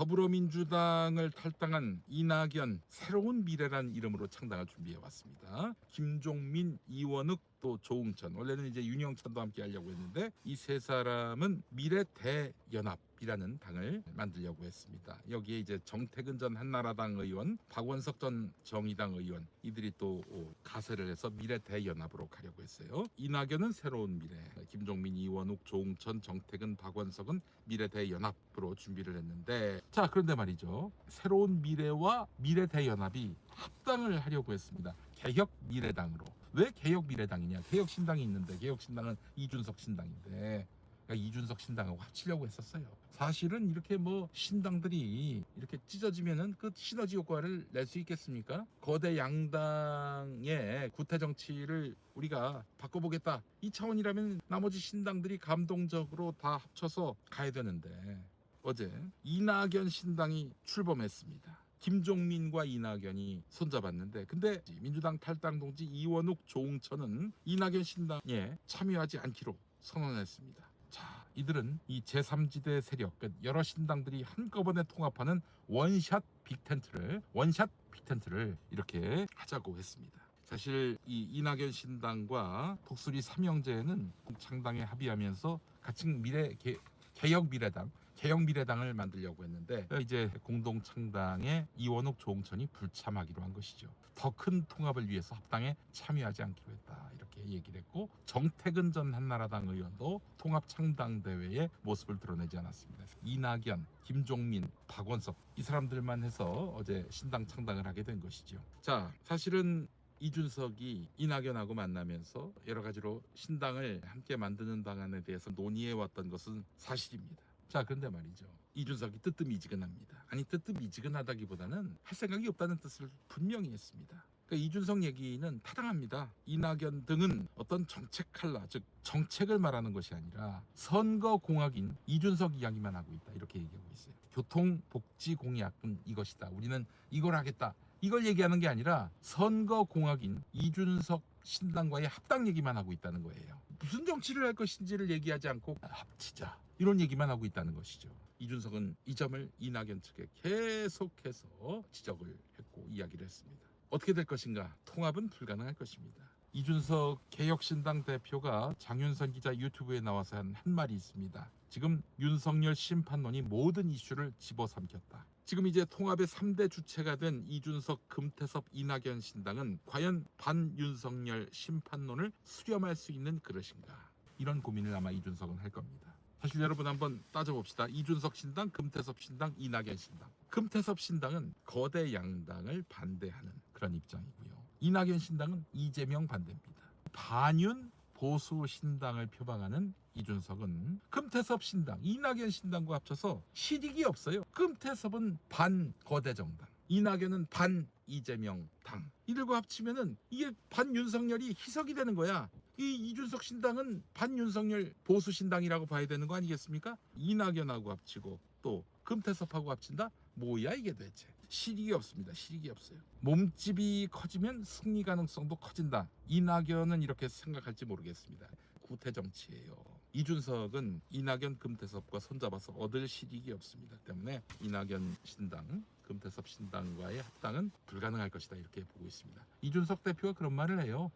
더불어민주당을 탈당한 이낙연, 새로운 미래란 이름으로 창당을 준비해왔습니다. 김종민, 이원욱, 또 조응천, 원래는 이제 윤영찬도 함께 하려고 했는데 이 세 사람은 미래대연합이라는 당을 만들려고 했습니다. 여기에 이제 정태근 전 한나라당 의원, 박원석 전 정의당 의원, 이들이 또 가세를 해서 미래대연합으로 가려고 했어요. 이낙연은 새로운 미래, 김종민, 이원욱, 조응천, 정태근, 박원석은 미래대연합으로 준비를 했는데, 자, 그런데 말이죠, 새로운 미래와 미래대연합이 합당을 하려고 했습니다. 개혁미래당으로. 왜 개혁미래당이냐? 개혁신당이 있는데, 개혁신당은 이준석 신당인데, 그러니까 이준석 신당하고 합치려고 했었어요. 사실은 이렇게 뭐 신당들이 이렇게 찢어지면은 그 시너지 효과를 낼 수 있겠습니까? 거대 양당의 구태 정치를 우리가 바꿔보겠다, 이 차원이라면 나머지 신당들이 감동적으로 다 합쳐서 가야 되는데, 어제 이낙연 신당이 출범했습니다. 김종민과 이낙연이 손잡았는데, 근데 민주당 탈당 동지 이원욱, 조응천은 이낙연 신당에 참여하지 않기로 선언했습니다. 자, 이들은 이 제3지대 세력, 여러 신당들이 한꺼번에 통합하는 원샷 빅텐트를 이렇게 하자고 했습니다. 사실 이 이낙연 신당과 독수리 삼형제는 창당에 합의하면서 같이 개혁미래당을 만들려고 했는데, 이제 공동 창당에 이원욱, 조응천이 불참하기로 한 것이죠. 더 큰 통합을 위해서 합당에 참여하지 않기로 했다, 이렇게 얘기를 했고, 정태근 전 한나라당 의원도 통합 창당 대회에 모습을 드러내지 않았습니다. 이낙연, 김종민, 박원석, 이 사람들만 해서 어제 신당 창당을 하게 된 것이죠. 자, 사실은 이준석이 이낙연하고 만나면서 여러 가지로 신당을 함께 만드는 방안에 대해서 논의해왔던 것은 사실입니다. 자, 그런데 말이죠, 이준석이 뜨뜻미지근합니다. 아니, 뜨뜻미지근하다기보다는 할 생각이 없다는 뜻을 분명히 했습니다. 그러니까 이준석 얘기는 타당합니다. 이낙연 등은 어떤 정책 칼라, 즉 정책을 말하는 것이 아니라 선거공학인 이준석 이야기만 하고 있다, 이렇게 얘기하고 있어요. 교통복지공약은 이것이다, 우리는 이걸 하겠다, 이걸 얘기하는 게 아니라 선거공학인 이준석 신당과의 합당 얘기만 하고 있다는 거예요. 무슨 정치를 할 것인지를 얘기하지 않고 합치자, 이런 얘기만 하고 있다는 것이죠. 이준석은 이 점을 이낙연 측에 계속해서 지적을 했고 이야기를 했습니다. 어떻게 될 것인가? 통합은 불가능할 것입니다. 이준석 개혁신당 대표가 장윤선 기자 유튜브에 나와서 한 말이 있습니다. 지금 윤석열 심판론이 모든 이슈를 집어삼켰다. 지금 이제 통합의 3대 주체가 된 이준석, 금태섭, 이낙연 신당은 과연 반윤석열 심판론을 수렴할 수 있는 그릇인가? 이런 고민을 아마 이준석은 할 겁니다. 사실 여러분 한번 따져봅시다. 이준석 신당, 금태섭 신당, 이낙연 신당. 금태섭 신당은 거대 양당을 반대하는 그런 입장이고요. 이낙연 신당은 이재명 반대입니다. 반윤 보수 신당을 표방하는 이준석은 금태섭 신당, 이낙연 신당과 합쳐서 실익이 없어요. 금태섭은 반 거대 정당, 이낙연은 반 이재명 당. 이들과 합치면은 이게 반 윤석열이 희석이 되는 거야. 이 이준석 신당은 반 윤석열 보수 신당이라고 봐야 되는 거 아니겠습니까? 이낙연하고 합치고 또 금태섭하고 합친다? 뭐야 이게 대체? 실익이 없습니다. 실익이 없어요. 몸집이 커지면 승리 가능성도 커진다. 이낙연은 이렇게 생각할지 모르겠습니다. 구태 정치예요. 이준석은 이낙연, 금태섭과 손잡아서 얻을 실익이 없습니다. 때문에 이낙연 신당, 금태섭 신당과의 합당은 불가능할 것이다, 이렇게 보고 있습니다. 이준석 대표가 그런 말을 해요.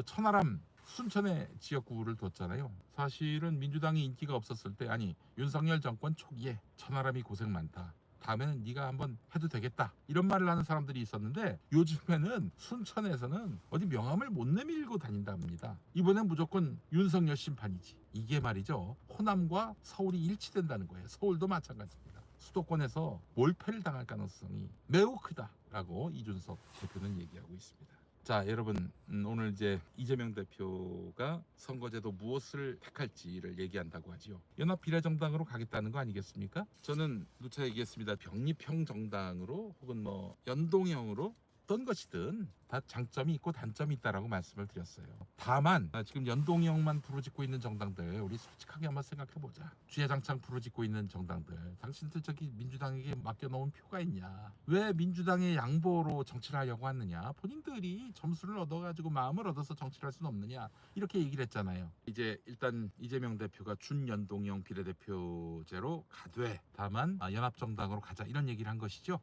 천하람, 순천에 지역구를 뒀잖아요. 사실은 민주당이 인기가 없었을 때, 아니 윤석열 정권 초기에 천하람이 고생 많다, 다음에는 네가 한번 해도 되겠다, 이런 말을 하는 사람들이 있었는데, 요즘에는 순천에서는 어디 명함을 못 내밀고 다닌답니다. 이번엔 무조건 윤석열 심판이지. 이게 말이죠, 호남과 서울이 일치된다는 거예요. 서울도 마찬가지입니다. 수도권에서 몰패를 당할 가능성이 매우 크다라고 이준석 대표는 얘기하고 있습니다. 자, 여러분, 오늘 이제 이재명 대표가 선거제도 무엇을 택할지를 얘기한다고 하지요. 연합 비례정당으로 가겠다는 거 아니겠습니까? 저는 누차 얘기했습니다. 병립형 정당으로 혹은 뭐 연동형으로 어떤 것이든 다 장점이 있고 단점이 있다라고 말씀을 드렸어요. 다만 지금 연동형만 부르짖고 있는 정당들, 우리 솔직하게 한번 생각해보자. 주야장창 부르짖고 있는 정당들, 당신들 저기 민주당에게 맡겨놓은 표가 있냐, 왜 민주당의 양보로 정치를 하려고 하느냐, 본인들이 점수를 얻어가지고 마음을 얻어서 정치를 할 수는 없느냐, 이렇게 얘기를 했잖아요. 이제 일단 이재명 대표가 준연동형 비례대표제로 가되 다만 연합정당으로 가자, 이런 얘기를 한 것이죠.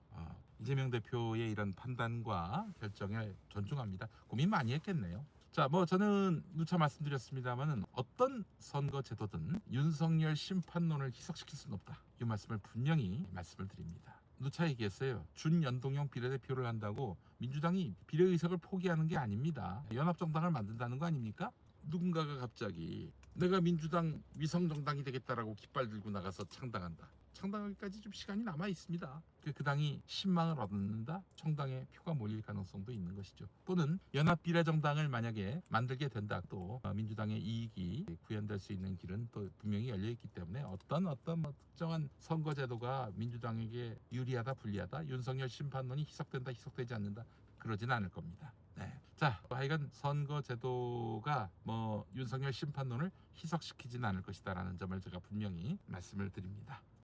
이재명 대표의 이런 판단과 결정에 존중합니다. 고민 많이 했겠네요. 자, 뭐 저는 누차 말씀드렸습니다만은 어떤 선거 제도든 윤석열 심판론을 희석시킬 수는 없다, 이 말씀을 분명히 말씀을 드립니다. 누차 얘기했어요. 준연동형 비례대표를 한다고 민주당이 비례의석을 포기하는 게 아닙니다. 연합정당을 만든다는 거 아닙니까? 누군가가 갑자기 내가 민주당 위성정당이 되겠다라고 깃발 들고 나가서 창당한다. 창당하기까지 좀 시간이 남아 있습니다. 그 당이 신망을 얻는다, 정당에 표가 몰릴 가능성도 있는 것이죠. 또는 연합비례정당을 만약에 만들게 된다, 또 민주당의 이익이 구현될 수 있는 길은 또 분명히 열려 있기 때문에 어떤 뭐 특정한 선거제도가 민주당에게 유리하다 불리하다, 윤석열 심판론이 희석된다 희석되지 않는다, 그러진 않을 겁니다. 네. 자, 하여간 선거제도가 뭐 윤석열 심판론을 희석시키지는 않을 것이다라는 점을 제가 분명히 말씀을 드립니다.